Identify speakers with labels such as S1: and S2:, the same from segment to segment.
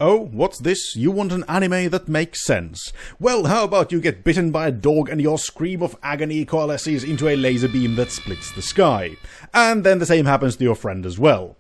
S1: Oh, what's this? You want an anime that makes sense? Well, how about you get bitten by a dog and your scream of agony coalesces into a laser beam that splits the sky. And then the same happens to your friend as well.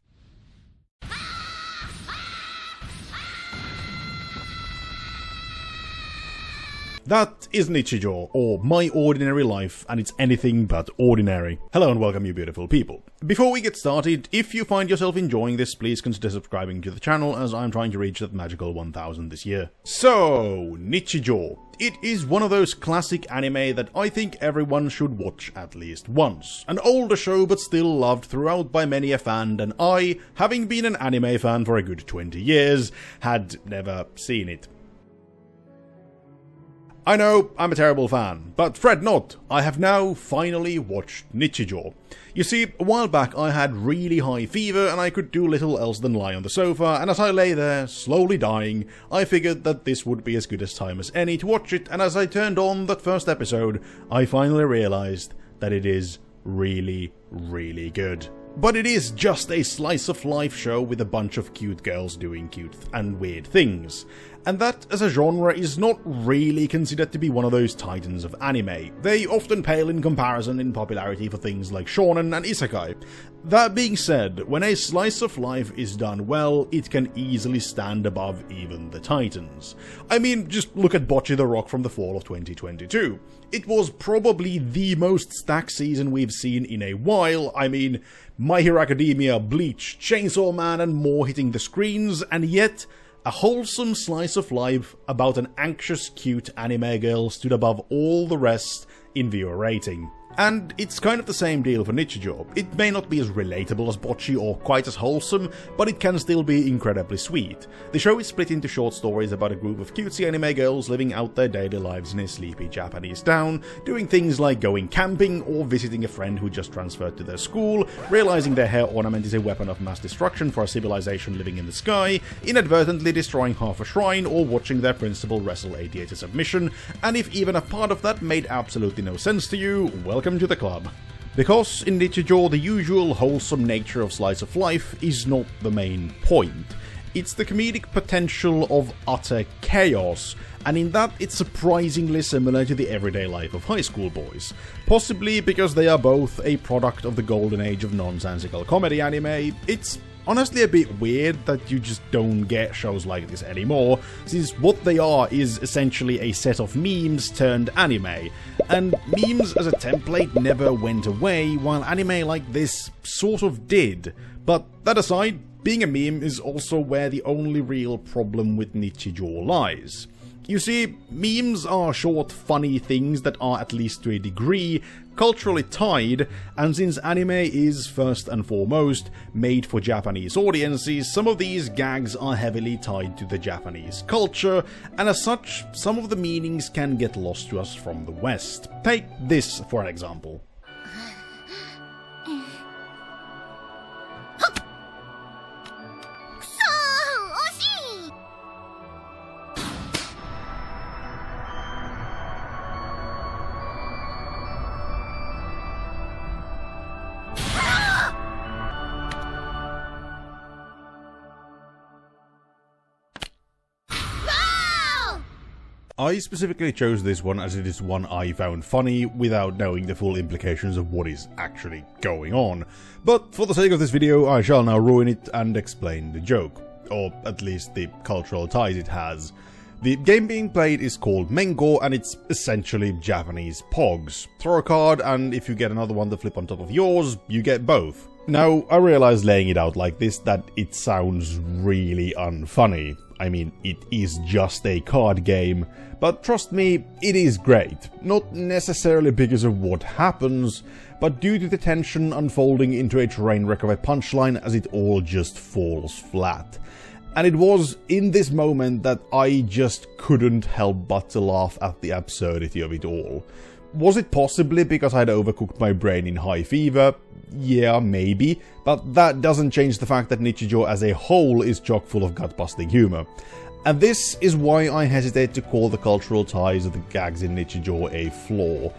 S1: That is Nichijou, or My Ordinary Life, and it's anything but ordinary. Hello and welcome, you beautiful people. Before we get started, if you find yourself enjoying this, please consider subscribing to the channel, as I'm trying to reach that magical 1000 this year. So, Nichijou. It is one of those classic anime that I think everyone should watch at least once. An older show, but still loved throughout by many a fan, and I, having been an anime fan for a good 20 years, had never seen it. I know, I'm a terrible fan, but fret not, I have now finally watched Nichijou. You see, a while back I had really high fever and I could do little else than lie on the sofa, and as I lay there, slowly dying, I figured that this would be as good a time as any to watch it, and as I turned on that first episode, I finally realized that it is really, really good. But it is just a slice of life show with a bunch of cute girls doing cute and weird things. And that, as a genre, is not really considered to be one of those titans of anime. They often pale in comparison in popularity for things like shonen and isekai. That being said, when a slice of life is done well, it can easily stand above even the titans. I mean, just look at Bocce the Rock from the fall of 2022. It was probably the most stacked season we've seen in a while. I mean, My Hero Academia, Bleach, Chainsaw Man and more hitting the screens, and yet a wholesome slice of life about an anxious, cute anime girl stood above all the rest in viewer rating. And it's kind of the same deal for Nichijou. It may not be as relatable as Bocce or quite as wholesome, but it can still be incredibly sweet. The show is split into short stories about a group of cutesy anime girls living out their daily lives in a sleepy Japanese town, doing things like going camping or visiting a friend who just transferred to their school, realizing their hair ornament is a weapon of mass destruction for a civilization living in the sky, inadvertently destroying half a shrine, or watching their principal wrestle a deity submission, and if even a part of that made absolutely no sense to you, welcome to the club. Because in Nichijou, the usual wholesome nature of slice of life is not the main point. It's the comedic potential of utter chaos, and in that it's surprisingly similar to the everyday life of high school boys. Possibly because they are both a product of the golden age of nonsensical comedy anime. It's honestly a bit weird that you just don't get shows like this anymore, since what they are is essentially a set of memes turned anime, and memes as a template never went away, while anime like this sort of did. But that aside, being a meme is also where the only real problem with Nichijou lies. You see, memes are short, funny things that are, at least to a degree, culturally tied, and since anime is, first and foremost, made for Japanese audiences, some of these gags are heavily tied to the Japanese culture, and as such, some of the meanings can get lost to us from the West. Take this for an example. I specifically chose this one as it is one I found funny without knowing the full implications of what is actually going on. But for the sake of this video, I shall now ruin it and explain the joke, or at least the cultural ties it has. The game being played is called Mengo, and it's essentially Japanese Pogs. Throw a card, and if you get another one to flip on top of yours, you get both. Now, I realize laying it out like this that it sounds really unfunny. I mean, it is just a card game, but trust me, it is great. Not necessarily because of what happens, but due to the tension unfolding into a train wreck of a punchline as it all just falls flat. And it was in this moment that I just couldn't help but to laugh at the absurdity of it all. Was it possibly because I'd overcooked my brain in high fever? Yeah, maybe, but that doesn't change the fact that Nichijou as a whole is chock full of gut-busting humor. And this is why I hesitate to call the cultural ties of the gags in Nichijou a flaw.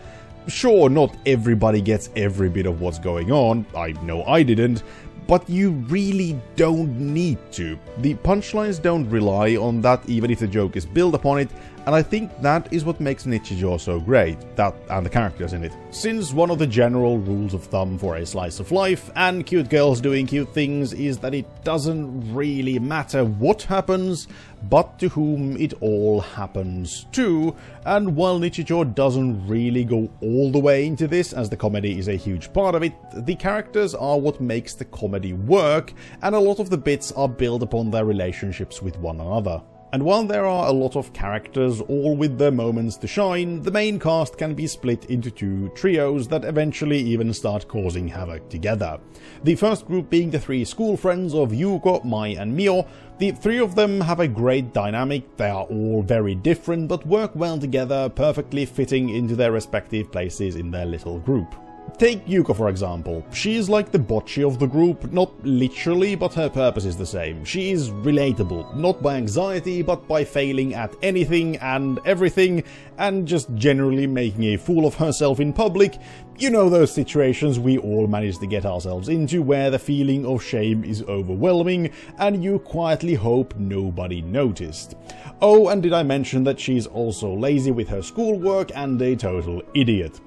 S1: Sure, not everybody gets every bit of what's going on, I know I didn't, but you really don't need to. The punchlines don't rely on that even if the joke is built upon it, and I think that is what makes Nichijou so great, that and the characters in it. Since one of the general rules of thumb for a slice of life and cute girls doing cute things is that it doesn't really matter what happens, but to whom it all happens to, and while Nichijou doesn't really go all the way into this, as the comedy is a huge part of it, the characters are what makes the comedy work, and a lot of the bits are built upon their relationships with one another. And while there are a lot of characters, all with their moments to shine, the main cast can be split into two trios that eventually even start causing havoc together. The first group being the three school friends of Yuuko, Mai and Mio. The three of them have a great dynamic, they are all very different but work well together, perfectly fitting into their respective places in their little group. Take Yuuko for example. She is like the bocce of the group, not literally, but her purpose is the same. She is relatable, not by anxiety, but by failing at anything and everything, and just generally making a fool of herself in public. You know those situations we all manage to get ourselves into where the feeling of shame is overwhelming, and you quietly hope nobody noticed. Oh, and did I mention that she's also lazy with her schoolwork and a total idiot.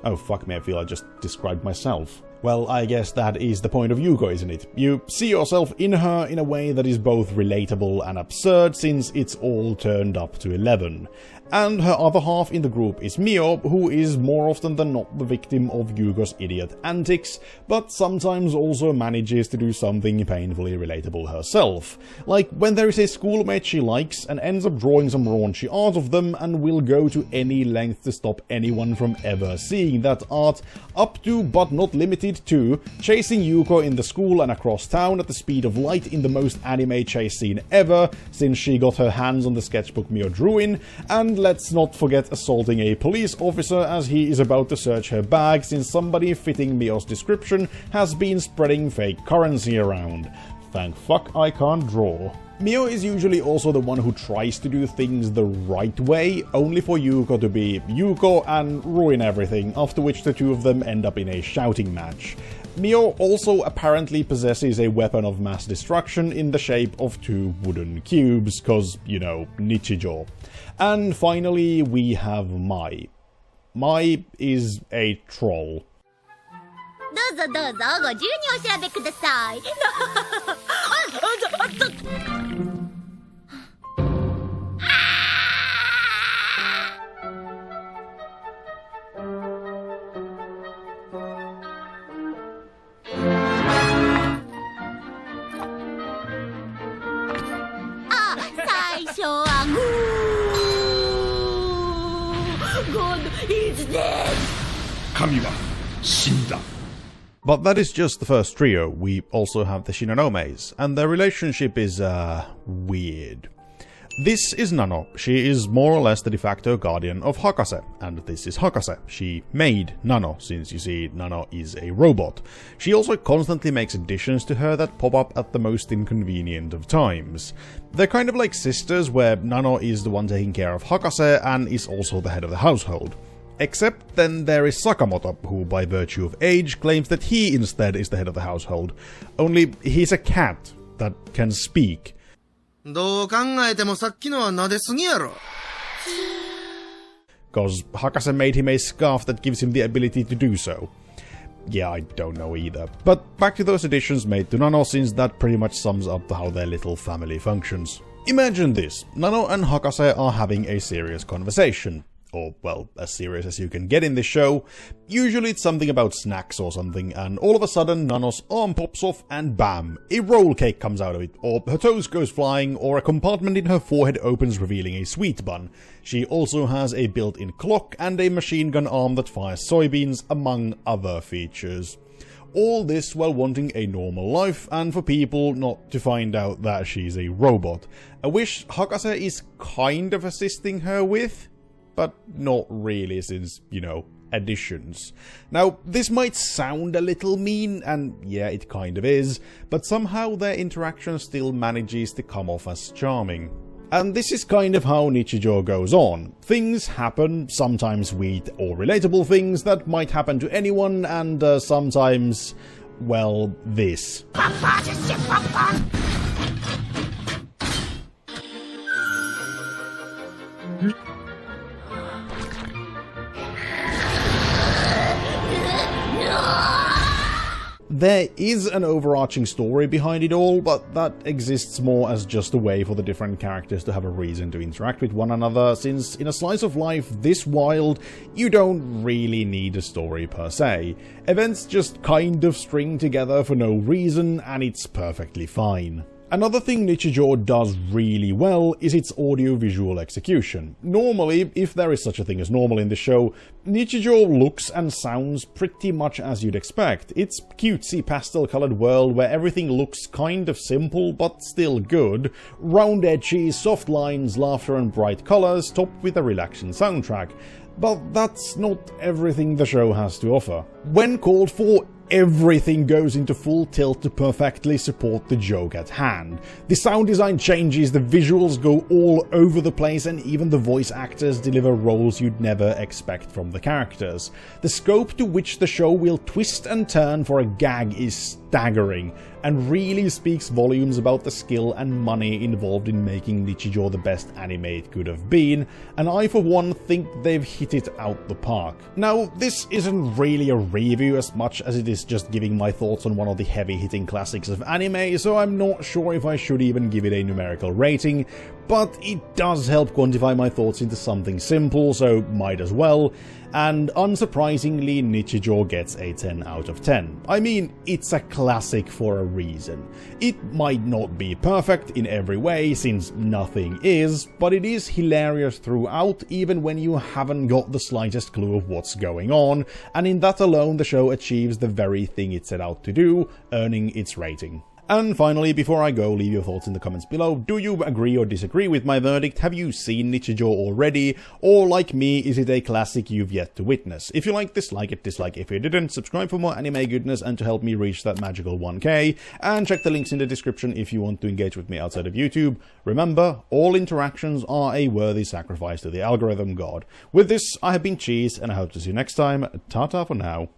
S1: Oh fuck me, I feel I just described myself. Well, I guess that is the point of Yuuko, isn't it? You see yourself in her in a way that is both relatable and absurd, since it's all turned up to 11. And her other half in the group is Mio, who is more often than not the victim of Yuuko's idiot antics, but sometimes also manages to do something painfully relatable herself. Like when there is a schoolmate she likes and ends up drawing some raunchy art of them and will go to any length to stop anyone from ever seeing that art, up to but not limited to chasing Yuuko in the school and across town at the speed of light in the most anime chase scene ever, since she got her hands on the sketchbook Mio drew in, and let's not forget assaulting a police officer as he is about to search her bag since somebody fitting Mio's description has been spreading fake currency around. Thank fuck I can't draw. Mio is usually also the one who tries to do things the right way, only for Yuuko to be Yuuko and ruin everything, after which the two of them end up in a shouting match. Mio also apparently possesses a weapon of mass destruction in the shape of two wooden cubes, cause, you know, Nichijou. And finally, we have Mai. Mai is a troll.
S2: どうぞどうぞご自由にお調べください。あ、最初はグー。God is dead.
S3: 神は死んだ。
S1: But that is just the first trio. We also have the Shinonomes, and their relationship is, weird. This is Nano. She is more or less the de facto guardian of Hakase, and this is Hakase. She made Nano, since you see, Nano is a robot. She also constantly makes additions to her that pop up at the most inconvenient of times. They're kind of like sisters, where Nano is the one taking care of Hakase and is also the head of the household. Except then there is Sakamoto, who by virtue of age claims that he instead is the head of the household. Only he's a cat that can speak.
S4: どう考えてもさっきのは撫ですぎやろ。
S1: Cause Hakase made him a scarf that gives him the ability to do so. Yeah, I don't know either. But back to those additions made to Nano, since that pretty much sums up how their little family functions. Imagine this. Nano and Hakase are having a serious conversation. Or, well, as serious as you can get in this show. Usually it's something about snacks or something, and all of a sudden Nano's arm pops off and bam, a roll cake comes out of it, or her toes goes flying, or a compartment in her forehead opens revealing a sweet bun. She also has a built-in clock and a machine gun arm that fires soybeans, among other features. All this while wanting a normal life, and for people not to find out that she's a robot. A wish Hakase is kind of assisting her with, but not really since, you know, additions. Now, this might sound a little mean, and yeah, it kind of is, but somehow their interaction still manages to come off as charming. And this is kind of how Nichijou goes on. Things happen, sometimes sweet or relatable things that might happen to anyone, and sometimes, well, this. There is an overarching story behind it all, but that exists more as just a way for the different characters to have a reason to interact with one another, since in a slice of life this wild, you don't really need a story per se. Events just kind of string together for no reason, and it's perfectly fine. Another thing Nichijou does really well is its audio-visual execution. Normally, if there is such a thing as normal in the show, Nichijou looks and sounds pretty much as you'd expect. It's cutesy pastel-colored world where everything looks kind of simple but still good. Round edges, soft lines, laughter and bright colors, topped with a relaxing soundtrack. But that's not everything the show has to offer. When called for, everything goes into full tilt to perfectly support the joke at hand. The sound design changes, the visuals go all over the place, and even the voice actors deliver roles you'd never expect from the characters. The scope to which the show will twist and turn for a gag is staggering, and really speaks volumes about the skill and money involved in making Nichijou the best anime it could have been, and I for one think they've hit it out the park. Now, this isn't really a review as much as it is just giving my thoughts on one of the heavy-hitting classics of anime, so I'm not sure if I should even give it a numerical rating, but it does help quantify my thoughts into something simple, so might as well. And unsurprisingly, Nichijou gets a 10 out of 10. I mean, it's a classic for a reason. It might not be perfect in every way, since nothing is, but it is hilarious throughout, even when you haven't got the slightest clue of what's going on, and in that alone the show achieves the very thing it set out to do, earning its rating. And finally, before I go, leave your thoughts in the comments below. Do you agree or disagree with my verdict? Have you seen Nichijou already? Or, like me, is it a classic you've yet to witness? If you like this, like it, dislike if you didn't, subscribe for more anime goodness and to help me reach that magical 1k, and check the links in the description if you want to engage with me outside of YouTube. Remember, all interactions are a worthy sacrifice to the algorithm god. With this, I have been Cheese, and I hope to see you next time. Ta-ta for now.